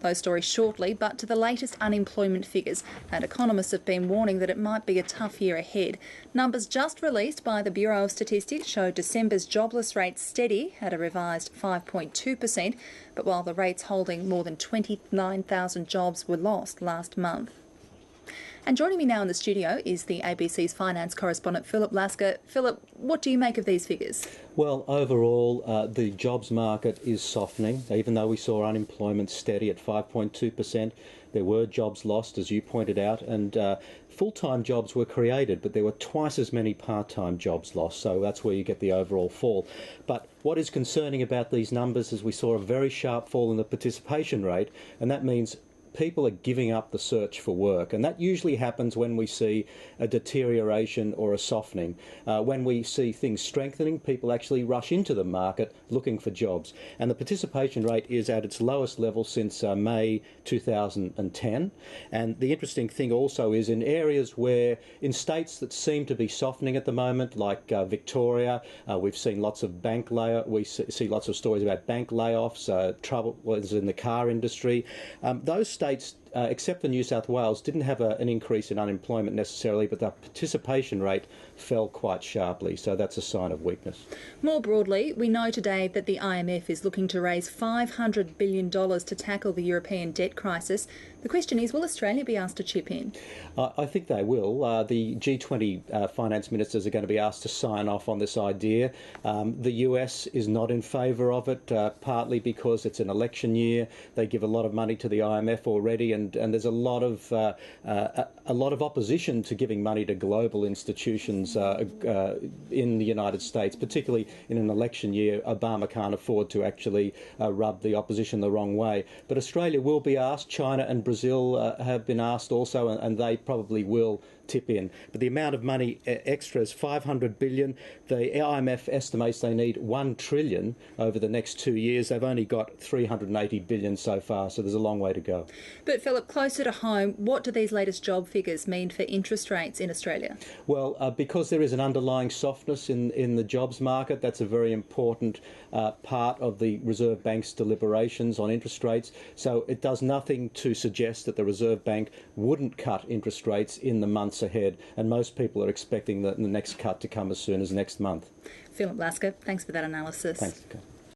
Those stories shortly, but to the latest unemployment figures. And economists have been warning that it might be a tough year ahead. Numbers just released by the Bureau of Statistics show December's jobless rate steady at a revised 5.2%, but while the rate's holding, more than 29,000 jobs were lost last month. And joining me now in the studio is the ABC's finance correspondent, Phillip Lasker. Phillip, what do you make of these figures? Well, overall, the jobs market is softening. Even though we saw unemployment steady at 5.2%, there were jobs lost, as you pointed out, and full-time jobs were created, but there were twice as many part-time jobs lost, so that's where you get the overall fall. But what is concerning about these numbers is we saw a very sharp fall in the participation rate, and that means people are giving up the search for work, and that usually happens when we see a deterioration or a softening. When we see things strengthening, people actually rush into the market looking for jobs, and the participation rate is at its lowest level since May 2010. And the interesting thing also is in areas where, in states that seem to be softening at the moment, like Victoria, we've seen lots of we see lots of stories about bank layoffs, trouble in the car industry. Those states, except for New South Wales, didn't have an increase in unemployment necessarily, but the participation rate fell quite sharply, so that's a sign of weakness. More broadly, we know today that the IMF is looking to raise $500 billion to tackle the European debt crisis. The question is, will Australia be asked to chip in? I think they will. The G20 finance ministers are going to be asked to sign off on this idea. The US is not in favour of it, partly because it's an election year. They give a lot of money to the IMF already, and there's a lot of opposition to giving money to global institutions in the United States, particularly in an election year. Obama can't afford to actually rub the opposition the wrong way. But Australia will be asked. China and Brazil have been asked also, and they probably will tip in. But the amount of money extra is $500 billion. The IMF estimates they need $1 trillion over the next 2 years. They've only got $380 billion so far, so there's a long way to go. But Phillip, closer to home, what do these latest job figures mean for interest rates in Australia? Well, because there is an underlying softness in the jobs market, that's a very important part of the Reserve Bank's deliberations on interest rates. So it does nothing to suggest that the Reserve Bank wouldn't cut interest rates in the months ahead, and most people are expecting the next cut to come as soon as next month. Phillip Lasker, thanks for that analysis. Thanks.